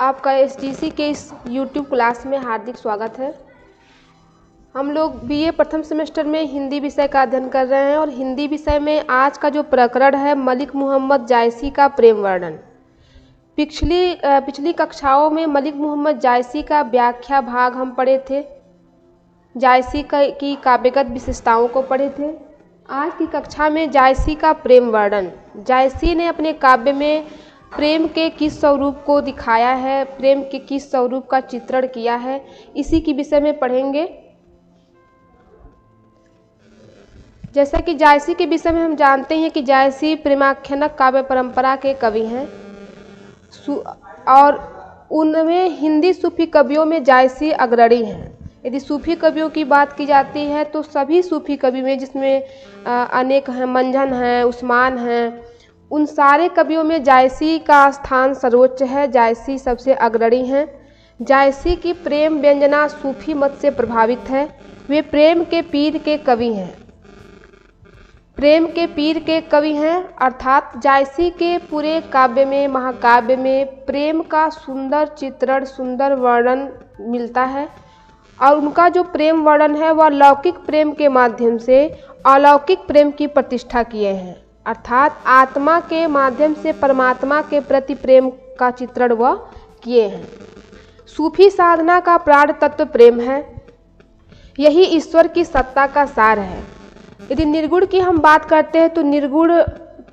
आपका एसटीसी के इस यूट्यूब क्लास में हार्दिक स्वागत है। हम लोग बीए प्रथम सेमेस्टर में हिंदी विषय का अध्ययन कर रहे हैं और हिंदी विषय में आज का जो प्रकरण है मलिक मोहम्मद जायसी का प्रेम वर्णन। पिछली कक्षाओं में मलिक मोहम्मद जायसी का व्याख्या भाग हम पढ़े थे, जायसी की काव्यगत विशेषताओं को पढ़े थे। आज की कक्षा में जायसी का प्रेम वर्णन, जायसी ने अपने काव्य में प्रेम के किस स्वरूप को दिखाया है, प्रेम के किस स्वरूप का चित्रण किया है, इसी के विषय में पढ़ेंगे। जैसा कि जायसी के विषय में हम जानते हैं कि जायसी प्रेमाख्यानक काव्य परंपरा के कवि हैं और उनमें हिंदी सूफी कवियों में जायसी अग्रणी हैं। यदि सूफी कवियों की बात की जाती है तो सभी सूफी कवि में, जिसमें अनेक हैं, मंझन हैं, उस्मान हैं, उन सारे कवियों में जायसी का स्थान सर्वोच्च है। जायसी सबसे अग्रणी हैं। जायसी की प्रेम व्यंजना सूफी मत से प्रभावित है। वे प्रेम के पीर के कवि हैं, प्रेम के पीर के कवि हैं, अर्थात जायसी के पूरे काव्य में, महाकाव्य में प्रेम का सुंदर चित्रण, सुंदर वर्णन मिलता है और उनका जो प्रेम वर्णन है वह लौकिक प्रेम के माध्यम से अलौकिक प्रेम की प्रतिष्ठा किए हैं, अर्थात आत्मा के माध्यम से परमात्मा के प्रति प्रेम का चित्रण वह किए हैं। सूफी साधना का प्राण तत्व प्रेम है, यही ईश्वर की सत्ता का सार है। यदि निर्गुण की हम बात करते हैं तो निर्गुण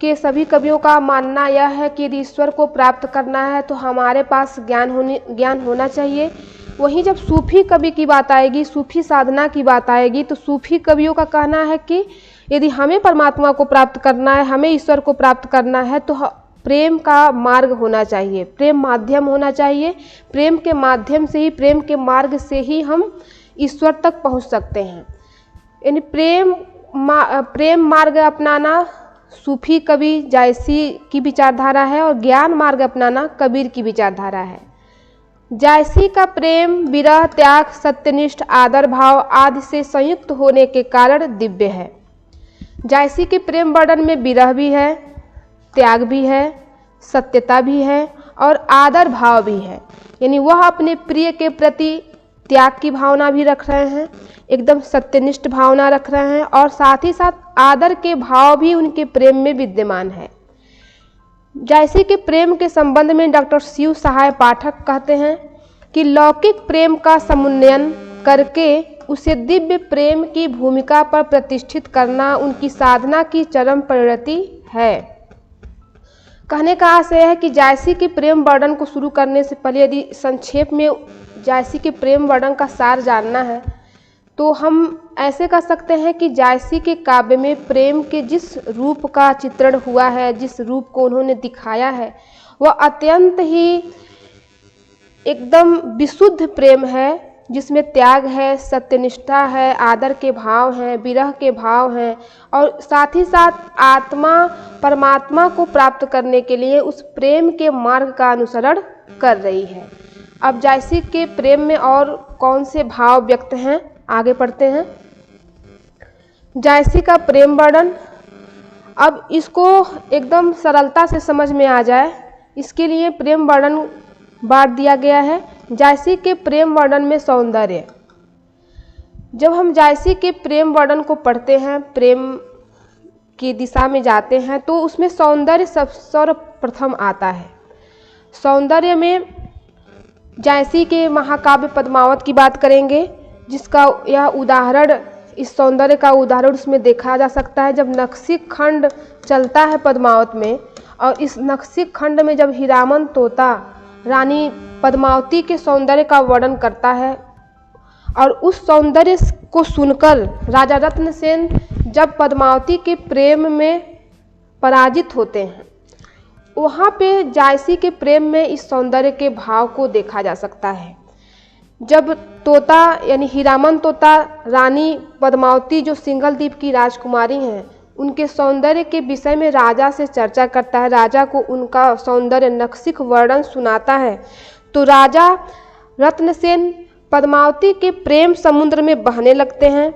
के सभी कवियों का मानना यह है कि यदि ईश्वर को प्राप्त करना है तो हमारे पास ज्ञान होना चाहिए। वहीं जब सूफी कवि की बात आएगी, सूफी साधना की बात आएगी, तो सूफी कवियों का कहना है कि यदि हमें परमात्मा को प्राप्त करना है, हमें ईश्वर को प्राप्त करना है तो प्रेम का मार्ग होना चाहिए, प्रेम माध्यम होना चाहिए। प्रेम के माध्यम से ही, प्रेम के मार्ग से ही हम ईश्वर तक पहुंच सकते हैं। यानी प्रेम मार्ग अपनाना सूफी कवि जायसी की विचारधारा है और ज्ञान मार्ग अपनाना कबीर की विचारधारा है। जायसी का प्रेम विरह, त्याग, सत्यनिष्ठ, आदर भाव आदि से संयुक्त होने के कारण दिव्य है। जायसी के प्रेम वर्णन में विरह भी है, त्याग भी है, सत्यता भी है और आदर भाव भी है। यानी वह अपने प्रिय के प्रति त्याग की भावना भी रख रहे हैं, एकदम सत्यनिष्ठ भावना रख रहे हैं और साथ ही साथ आदर के भाव भी उनके प्रेम में विद्यमान है। जायसी के प्रेम के संबंध में डॉक्टर शिव सहाय पाठक कहते हैं कि लौकिक प्रेम का समुन्नयन करके उसे दिव्य प्रेम की भूमिका पर प्रतिष्ठित करना उनकी साधना की चरम परिणति है। कहने का आशय है कि जायसी के प्रेम वर्णन को शुरू करने से पहले यदि संक्षेप में जायसी के प्रेम वर्णन का सार जानना है तो हम ऐसे कह सकते हैं कि जायसी के काव्य में प्रेम के जिस रूप का चित्रण हुआ है, जिस रूप को उन्होंने दिखाया है, वह अत्यंत ही एकदम विशुद्ध प्रेम है, जिसमें त्याग है, सत्यनिष्ठा है, आदर के भाव हैं, विरह के भाव हैं और साथ ही साथ आत्मा परमात्मा को प्राप्त करने के लिए उस प्रेम के मार्ग का अनुसरण कर रही है। अब जायसी के प्रेम में और कौन से भाव व्यक्त हैं, आगे पढ़ते हैं। जायसी का प्रेम वर्णन, अब इसको एकदम सरलता से समझ में आ जाए इसके लिए प्रेम वर्णन बांट दिया गया है। जायसी के प्रेम वर्णन में सौंदर्य, जब हम जायसी के प्रेम वर्णन को पढ़ते हैं, प्रेम की दिशा में जाते हैं तो उसमें सौंदर्य सर्वप्रथम आता है। सौंदर्य में जायसी के महाकाव्य पद्मावत की बात करेंगे, जिसका यह उदाहरण, इस सौंदर्य का उदाहरण उसमें देखा जा सकता है। जब नक्सिक खंड चलता है पद्मावत में और इस नक्सिक खंड में जब हीरामन तोता रानी पद्मावती के सौंदर्य का वर्णन करता है और उस सौंदर्य को सुनकर राजा रत्नसेन जब पद्मावती के प्रेम में पराजित होते हैं, वहाँ पे जायसी के प्रेम में इस सौंदर्य के भाव को देखा जा सकता है। जब तोता यानी हीरामन तोता रानी पद्मावती जो सिंघल द्वीप की राजकुमारी हैं, उनके सौंदर्य के विषय में राजा से चर्चा करता है, राजा को उनका सौंदर्य नक्सिक वर्णन सुनाता है, तो राजा रत्नसेन पद्मावती के प्रेम समुद्र में बहने लगते हैं।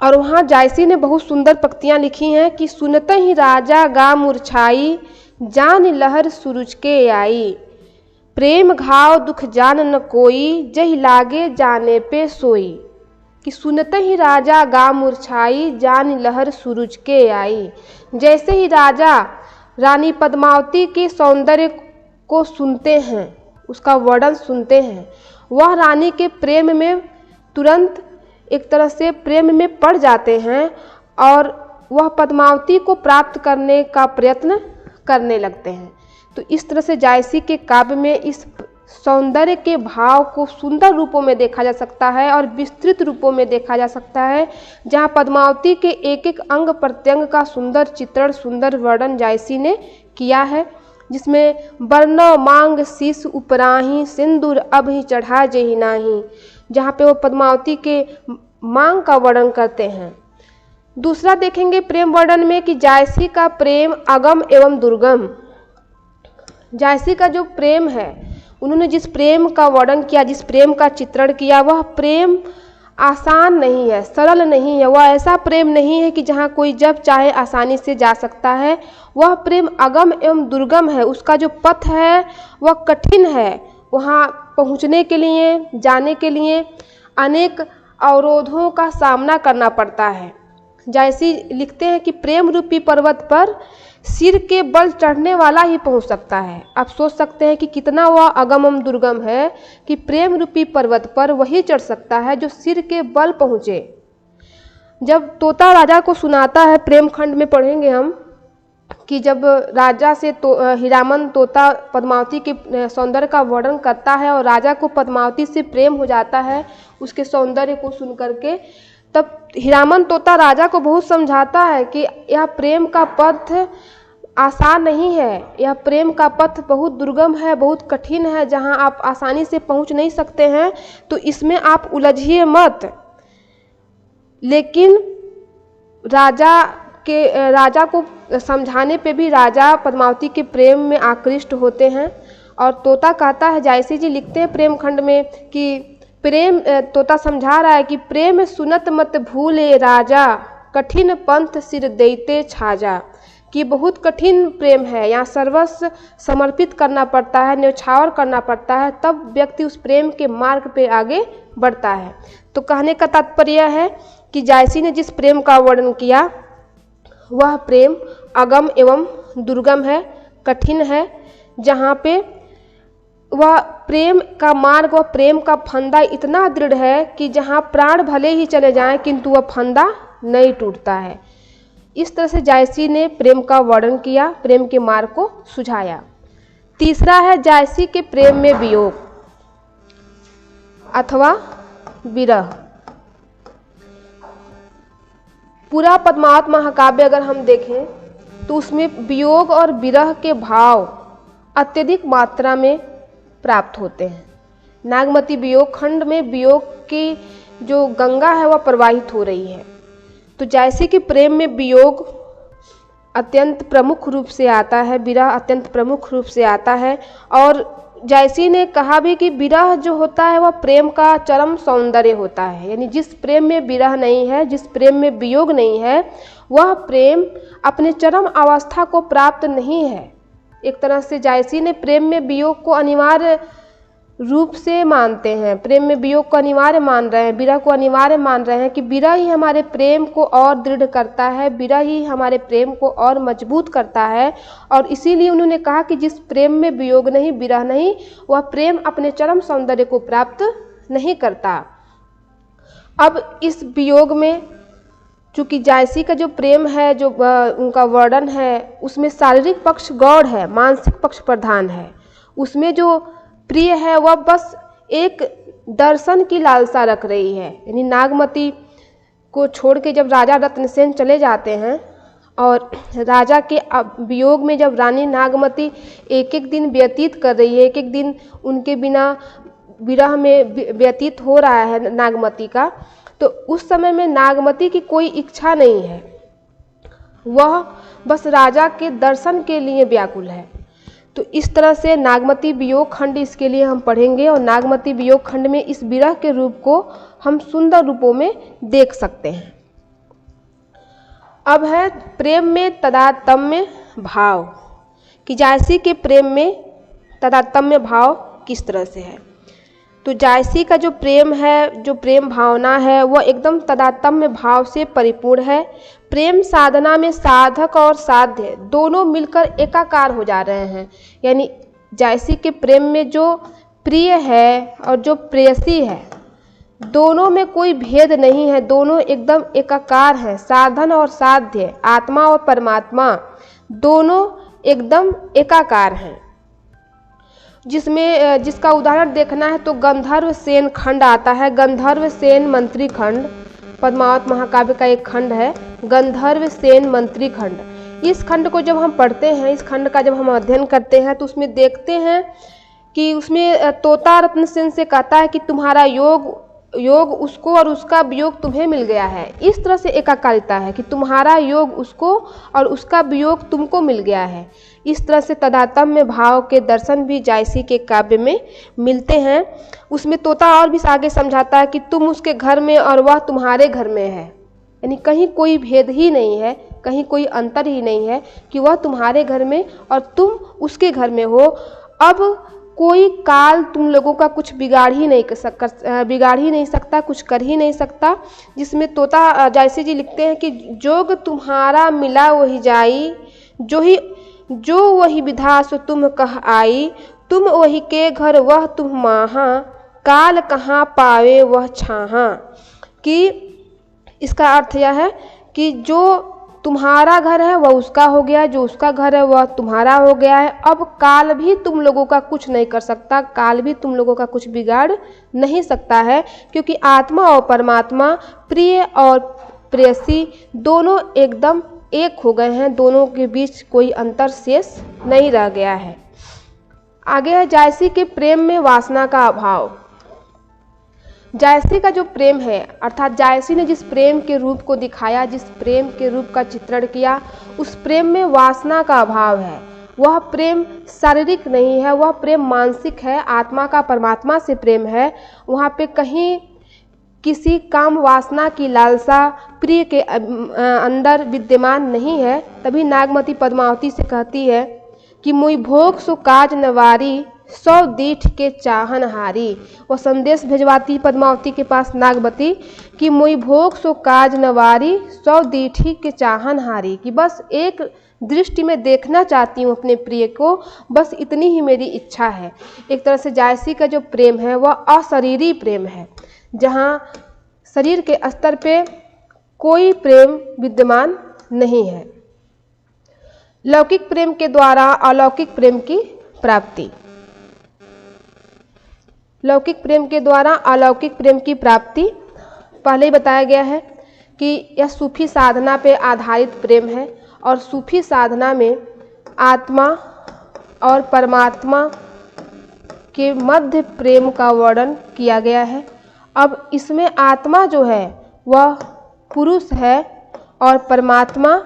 और वहाँ जायसी ने बहुत सुंदर पंक्तियाँ लिखी हैं कि सुनते ही राजा गा मुरछाई, जान लहर सूरज के आई। प्रेम घाव दुख जान न कोई, जहि लागे जाने पे सोई। कि सुनते ही राजा गा मूर्छाई, जान लहर सूरज के आई। जैसे ही राजा रानी पद्मावती के सौंदर्य को सुनते हैं, उसका वर्णन सुनते हैं, वह रानी के प्रेम में तुरंत एक तरह से प्रेम में पड़ जाते हैं और वह पद्मावती को प्राप्त करने का प्रयत्न करने लगते हैं। तो इस तरह से जायसी के काव्य में इस सौंदर्य के भाव को सुंदर रूपों में देखा जा सकता है और विस्तृत रूपों में देखा जा सकता है, जहाँ पद्मावती के एक एक अंग प्रत्यंग का सुंदर चित्रण, सुंदर वर्णन जायसी ने किया है, जिसमें बरनौ मांग शीश उपराही, सिंदूर अब ही चढ़ा जही नाही, जहाँ पे वो पद्मावती के मांग का वर्णन करते हैं। दूसरा देखेंगे प्रेम वर्णन में कि जायसी का प्रेम अगम एवं दुर्गम। जायसी का जो प्रेम है, उन्होंने जिस प्रेम का वर्णन किया, जिस प्रेम का चित्रण किया, वह प्रेम आसान नहीं है, सरल नहीं है। वह ऐसा प्रेम नहीं है कि जहाँ कोई जब चाहे आसानी से जा सकता है। वह प्रेम अगम एवं दुर्गम है। उसका जो पथ है वह कठिन है। वहाँ पहुँचने के लिए, जाने के लिए अनेक अवरोधों का सामना करना पड़ता है। जायसी लिखते हैं कि प्रेम रूपी पर्वत पर सिर के बल चढ़ने वाला ही पहुंच सकता है। आप सोच सकते हैं कि कितना वह अगम एवं दुर्गम है कि प्रेम रूपी पर्वत पर वही चढ़ सकता है जो सिर के बल पहुँचे। जब तोता राजा को सुनाता है, प्रेम खंड में पढ़ेंगे हम कि जब राजा से हीरामन तोता पद्मावती के सौंदर्य का वर्णन करता है और राजा को पद्मावती से प्रेम हो जाता है उसके सौंदर्य को सुन करके, तब हीरामन तोता राजा को बहुत समझाता है कि यह प्रेम का पथ आसान नहीं है, यह प्रेम का पथ बहुत दुर्गम है, बहुत कठिन है, जहां आप आसानी से पहुंच नहीं सकते हैं, तो इसमें आप उलझिए मत। लेकिन राजा को समझाने पे भी राजा पद्मावती के प्रेम में आकृष्ट होते हैं। और तोता कहता है, जायसी जी लिखते हैं प्रेम खंड में कि प्रेम, तोता समझा रहा है कि प्रेम सुनत मत भूले राजा, कठिन पंथ सिर देते छाजा। कि बहुत कठिन प्रेम है, यहाँ सर्वस्व समर्पित करना पड़ता है, न्यौछावर करना पड़ता है, तब व्यक्ति उस प्रेम के मार्ग पे आगे बढ़ता है। तो कहने का तात्पर्य है कि जायसी ने जिस प्रेम का वर्णन किया वह प्रेम अगम एवं दुर्गम है, कठिन है, जहाँ पे वह प्रेम का मार्ग, वह प्रेम का फंदा इतना दृढ़ है कि जहाँ प्राण भले ही चले जाएं किंतु वह फंदा नहीं टूटता है। इस तरह से जायसी ने प्रेम का वर्णन किया, प्रेम के मार्ग को सुझाया। तीसरा है जायसी के प्रेम में वियोग अथवा विरह। पूरा पद्मावत महाकाव्य अगर हम देखें तो उसमें वियोग और विरह के भाव अत्यधिक मात्रा में प्राप्त होते हैं। नागमती वियोग खंड में वियोग की जो गंगा है वह प्रवाहित हो रही है। तो जायसी के प्रेम में वियोग अत्यंत प्रमुख रूप से आता है, विरह अत्यंत प्रमुख रूप से आता है। और जायसी ने कहा भी कि विरह जो होता है वह प्रेम का चरम सौंदर्य होता है। यानी जिस प्रेम में विरह नहीं है, जिस प्रेम में वियोग नहीं है, वह प्रेम अपने चरम अवस्था को प्राप्त नहीं है। एक तरह से जायसी ने प्रेम में वियोग को अनिवार्य रूप से मानते हैं, प्रेम में वियोग को अनिवार्य मान रहे हैं, विरह को अनिवार्य मान रहे हैं कि विरह ही हमारे प्रेम को और दृढ़ करता है, विरह ही हमारे प्रेम को और मजबूत करता है। और इसीलिए उन्होंने कहा कि जिस प्रेम में वियोग नहीं, विरह नहीं, वह प्रेम अपने चरम सौंदर्य को प्राप्त नहीं करता। अब इस वियोग में चूँकि जायसी का जो प्रेम है, जो उनका वर्णन है, उसमें शारीरिक पक्ष गौण है, मानसिक पक्ष प्रधान है। उसमें जो प्रिय है वह बस एक दर्शन की लालसा रख रही है। यानी नागमती को छोड़ के जब राजा रत्नसेन चले जाते हैं और राजा के वियोग में जब रानी नागमती एक एक दिन व्यतीत कर रही है, एक एक दिन उनके बिना विरह में व्यतीत हो रहा है नागमती का, तो उस समय में नागमती की कोई इच्छा नहीं है, वह बस राजा के दर्शन के लिए व्याकुल है। तो इस तरह से नागमती वियोग खंड इसके लिए हम पढ़ेंगे और नागमती वियोग खंड में इस विरह के रूप को हम सुंदर रूपों में देख सकते हैं। अब है प्रेम में तदात्म्य भाव कि जायसी के प्रेम में तादात्म्य भाव किस तरह से है। तो जायसी का जो प्रेम है, जो प्रेम भावना है, वह एकदम तादात्म्य भाव से परिपूर्ण है। प्रेम साधना में साधक और साध्य दोनों मिलकर एकाकार हो जा रहे हैं। यानी जायसी के प्रेम में जो प्रिय है और जो प्रेयसी है, दोनों में कोई भेद नहीं है, दोनों एकदम एकाकार हैं। साधन और साध्य, आत्मा और परमात्मा दोनों एकदम एकाकार हैं। जिसका उदाहरण देखना है तो गंधर्व सेन खंड आता है। गंधर्व सेन मंत्री खंड पद्मावत महाकाव्य का एक खंड है, गंधर्व सेन मंत्री खंड। इस खंड को जब हम पढ़ते हैं, इस खंड का जब हम अध्ययन करते हैं तो उसमें देखते हैं कि उसमें तोता रत्न सेन से कहता है कि तुम्हारा योग उसको और उसका वियोग तुम्हें मिल गया है। इस तरह से एकाकारिता है कि तुम्हारा योग उसको और उसका वियोग तुमको मिल गया है। इस तरह से तादात्म्य भाव के दर्शन भी जायसी के काव्य में मिलते हैं। उसमें तोता और भी आगे समझाता है कि तुम उसके घर में और वह तुम्हारे घर में है। यानी कहीं कोई भेद ही नहीं है, कहीं कोई अंतर ही नहीं है कि वह तुम्हारे घर में और तुम उसके घर में हो। अब कोई काल तुम लोगों का कुछ बिगाड़ ही नहीं सकता, कुछ कर ही नहीं सकता। जिसमें तोता जायसी जी लिखते हैं कि जोग तुम्हारा मिला वही जाई, जो वही विधा सो तुम कह आई, तुम वही के घर वह तुम माहा, काल कहाँ पावे वह छाहा। कि इसका अर्थ यह है कि जो तुम्हारा घर है वह उसका हो गया, जो उसका घर है वह तुम्हारा हो गया है। अब काल भी तुम लोगों का कुछ नहीं कर सकता, काल भी तुम लोगों का कुछ बिगाड़ नहीं सकता है, क्योंकि आत्मा और परमात्मा, प्रिय और प्रेयसी दोनों एकदम एक हो गए हैं, दोनों के बीच कोई अंतर शेष नहीं रह गया है। आगे है जायसी के प्रेम में वासना का अभाव। जायसी का जो प्रेम है, अर्थात जायसी ने जिस प्रेम के रूप को दिखाया, जिस प्रेम के रूप का चित्रण किया, उस प्रेम में वासना का अभाव है। वह प्रेम शारीरिक नहीं है, वह प्रेम मानसिक है, आत्मा का परमात्मा से प्रेम है। वहाँ पे कहीं किसी काम वासना की लालसा प्रिय के अंदर विद्यमान नहीं है। तभी नागमती पद्मावती से कहती है कि मुई भोग सो काज नवारी, 100 दीठ के चाहन हारी। वो संदेश भेजवाती पद्मावती के पास नागवती कि मुई भोग सो काज नवारी, 100 दीठी के चाहन हारी। कि बस एक दृष्टि में देखना चाहती हूँ अपने प्रिय को, बस इतनी ही मेरी इच्छा है। एक तरह से जायसी का जो प्रेम है वह अशरीरी प्रेम है, जहाँ शरीर के स्तर पे कोई प्रेम विद्यमान नहीं है। लौकिक प्रेम के द्वारा अलौकिक प्रेम की प्राप्ति। लौकिक प्रेम के द्वारा अलौकिक प्रेम की प्राप्ति पहले ही बताया गया है कि यह सूफी साधना पे आधारित प्रेम है, और सूफी साधना में आत्मा और परमात्मा के मध्य प्रेम का वर्णन किया गया है। अब इसमें आत्मा जो है वह पुरुष है और परमात्मा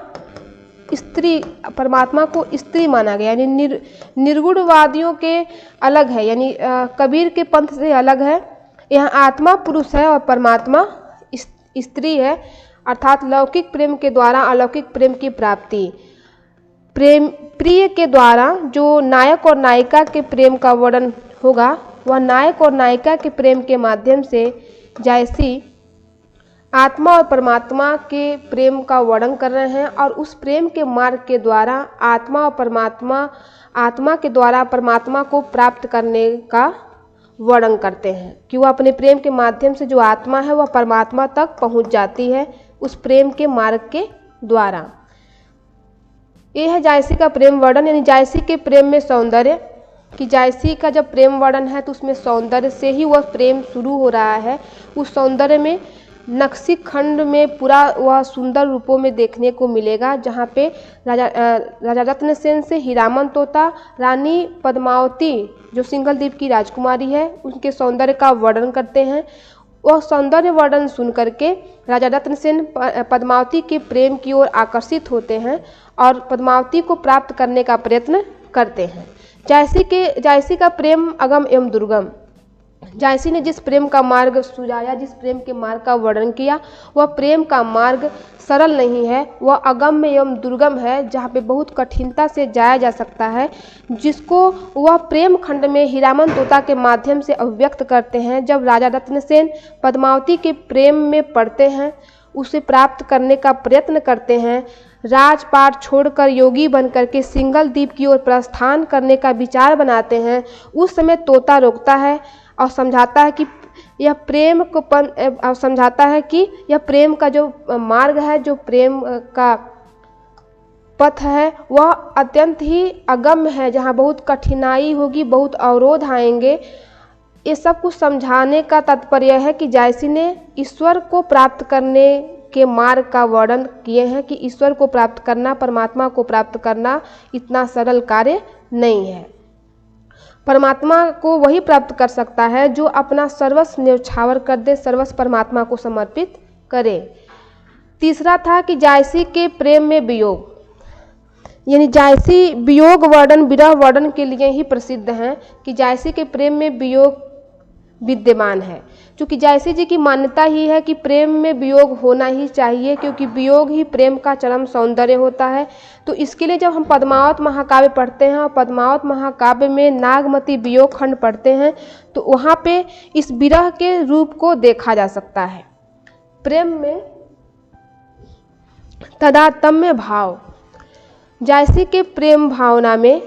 को स्त्री माना गया। यानी निर्गुणवादियों के अलग है, यानी कबीर के पंथ से अलग है। यहाँ आत्मा पुरुष है और परमात्मा स्त्री है। अर्थात लौकिक प्रेम के द्वारा अलौकिक प्रेम की प्राप्ति। प्रिय के द्वारा जो नायक और नायिका के प्रेम का वर्णन होगा, वह नायक और नायिका के प्रेम के माध्यम से जायसी आत्मा और परमात्मा के प्रेम का वर्णन कर रहे हैं। और उस प्रेम के मार्ग के द्वारा आत्मा के द्वारा परमात्मा को प्राप्त करने का वर्णन करते हैं कि वह अपने प्रेम के माध्यम से जो आत्मा है वह परमात्मा तक पहुंच जाती है उस प्रेम के मार्ग के द्वारा। यह है जायसी का प्रेम वर्णन। यानी जायसी के प्रेम में सौंदर्य, कि जायसी का जब प्रेम वर्णन है तो उसमें सौंदर्य से ही वह प्रेम शुरू हो रहा है। उस सौंदर्य में नक्शी खंड में पूरा वह सुंदर रूपों में देखने को मिलेगा, जहाँ पे राजा रत्न सेन से हीरामन तोता, रानी पद्मावती जो सिंघल द्वीप की राजकुमारी है, उनके सौंदर्य का वर्णन करते हैं। वह सौंदर्य वर्णन सुन करके राजा रत्न सेन पद्मावती के प्रेम की ओर आकर्षित होते हैं और पद्मावती को प्राप्त करने का प्रयत्न करते हैं। जायसी का प्रेम अगम एवं दुर्गम। जायसी ने जिस प्रेम का मार्ग सुझाया, जिस प्रेम के मार्ग का वर्णन किया, वह प्रेम का मार्ग सरल नहीं है, वह अगम्य एवं दुर्गम है, जहाँ पे बहुत कठिनता से जाया जा सकता है, जिसको वह प्रेम खंड में हीरामन तोता के माध्यम से अभिव्यक्त करते हैं। जब राजा रत्नसेन पद्मावती के प्रेम में पड़ते हैं, उसे प्राप्त करने का प्रयत्न करते हैं, राजपाट छोड़कर योगी बनकर के सिंगल द्वीप की ओर प्रस्थान करने का विचार बनाते हैं, उस समय तोता रोकता है और समझाता है कि यह प्रेम को समझाता है कि यह प्रेम का जो मार्ग है, जो प्रेम का पथ है, वह अत्यंत ही अगम्य है, जहाँ बहुत कठिनाई होगी, बहुत अवरोध आएंगे। ये सब कुछ समझाने का तात्पर्य है कि जायसी ने ईश्वर को प्राप्त करने के मार्ग का वर्णन किए हैं कि ईश्वर को प्राप्त करना, परमात्मा को प्राप्त करना इतना सरल कार्य नहीं है। परमात्मा को वही प्राप्त कर सकता है जो अपना सर्वस्व न्यौछावर कर दे, सर्वस्व परमात्मा को समर्पित करे। तीसरा था कि जायसी के प्रेम में वियोग, यानी जायसी वियोग वर्णन, विरह वर्णन के लिए ही प्रसिद्ध हैं कि जायसी के प्रेम में वियोग विद्यमान है। क्योंकि जायसी जी की मान्यता ही है कि प्रेम में वियोग होना ही चाहिए, क्योंकि वियोग ही प्रेम का चरम सौंदर्य होता है। तो इसके लिए जब हम पद्मावत महाकाव्य पढ़ते हैं और पद्मावत महाकाव्य में नागमती वियोग खंड पढ़ते हैं, तो वहाँ पे इस विरह के रूप को देखा जा सकता है। प्रेम में तादात्म्य भाव, जायसी के प्रेम भावना में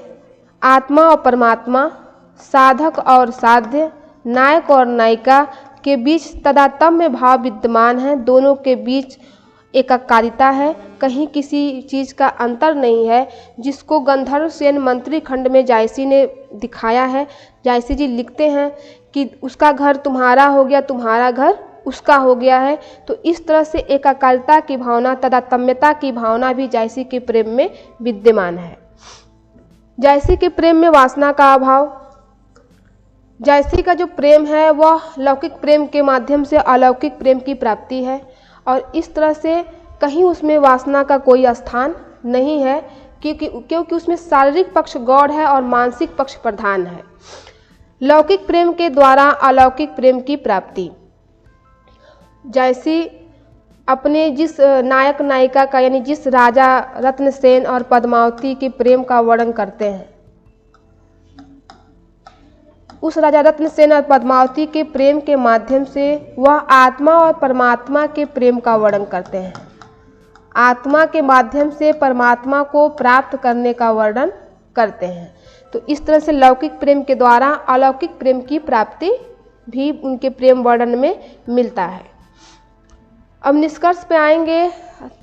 आत्मा और परमात्मा, साधक और साध्य, नायक और नायिका के बीच तादात्म्य भाव विद्यमान है। दोनों के बीच एकाकारिता है, कहीं किसी चीज़ का अंतर नहीं है, जिसको गंधर्व सेन मंत्री खंड में जायसी ने दिखाया है। जायसी जी लिखते हैं कि उसका घर तुम्हारा हो गया, तुम्हारा घर उसका हो गया है। तो इस तरह से एकाकारिता की भावना, तादात्म्यता की भावना भी जायसी के प्रेम में विद्यमान है। जायसी के प्रेम में वासना का अभाव, जायसी का जो प्रेम है वह लौकिक प्रेम के माध्यम से अलौकिक प्रेम की प्राप्ति है, और इस तरह से कहीं उसमें वासना का कोई स्थान नहीं है, क्योंकि उसमें शारीरिक पक्ष गौण है और मानसिक पक्ष प्रधान है। लौकिक प्रेम के द्वारा अलौकिक प्रेम की प्राप्ति, जायसी अपने जिस नायक नायिका का, यानी जिस राजा रत्नसेन और पद्मावती के प्रेम का वर्णन करते हैं, उस राजा रत्नसेन और पद्मावती के प्रेम के माध्यम से वह आत्मा और परमात्मा के प्रेम का वर्णन करते हैं। आत्मा के माध्यम से परमात्मा को प्राप्त करने का वर्णन करते हैं। तो इस तरह से लौकिक प्रेम के द्वारा अलौकिक प्रेम की प्राप्ति भी उनके प्रेम वर्णन में मिलता है। अब निष्कर्ष पे आएंगे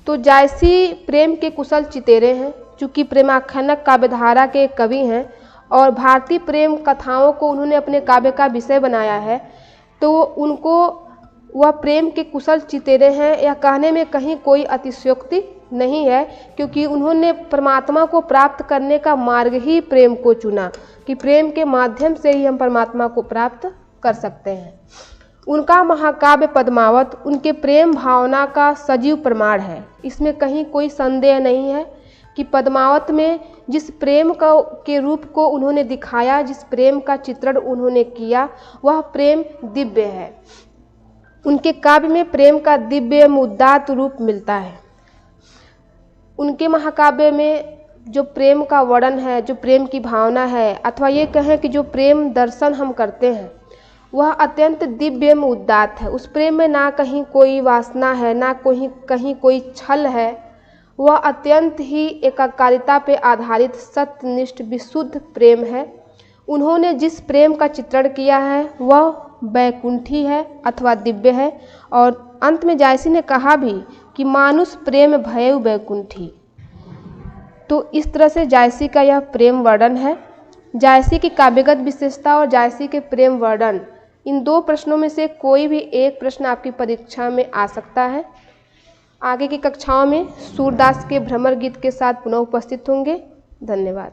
तो जायसी प्रेम के कुशल चितेरे हैं, चूँकि प्रेमाख्यानक काव्यधारा के कवि हैं और भारतीय प्रेम कथाओं को उन्होंने अपने काव्य का विषय बनाया है, तो उनको वह प्रेम के कुशल चितेरे हैं, यह कहने में कहीं कोई अतिशयोक्ति नहीं है, क्योंकि उन्होंने परमात्मा को प्राप्त करने का मार्ग ही प्रेम को चुना कि प्रेम के माध्यम से ही हम परमात्मा को प्राप्त कर सकते हैं। उनका महाकाव्य पद्मावत उनके प्रेम भावना का सजीव प्रमाण है। इसमें कहीं कोई संदेह नहीं है कि पद्मावत में जिस प्रेम के रूप को उन्होंने दिखाया, जिस प्रेम का चित्रण उन्होंने किया, वह प्रेम दिव्य है। उनके काव्य में प्रेम का दिव्य मुद्दात रूप मिलता है। उनके महाकाव्य में जो प्रेम का वर्णन है, जो प्रेम की भावना है, अथवा ये कहें कि जो प्रेम दर्शन हम करते हैं, वह अत्यंत दिव्य उदात्त है। उस प्रेम में ना कहीं कोई वासना है, ना कहीं कोई छल है। वह अत्यंत ही एकाकारिता पे आधारित सत्यनिष्ठ विशुद्ध प्रेम है। उन्होंने जिस प्रेम का चित्रण किया है वह वैकुंठी है अथवा दिव्य है। और अंत में जायसी ने कहा भी कि मानुष प्रेम भयउ वैकुंठी। तो इस तरह से जायसी का यह प्रेम वर्णन है। जायसी की काव्यगत विशेषता और जायसी के प्रेम वर्णन, इन दो प्रश्नों में से कोई भी एक प्रश्न आपकी परीक्षा में आ सकता है। आगे की कक्षाओं में सूरदास के भ्रमर गीत के साथ पुनः उपस्थित होंगे। धन्यवाद।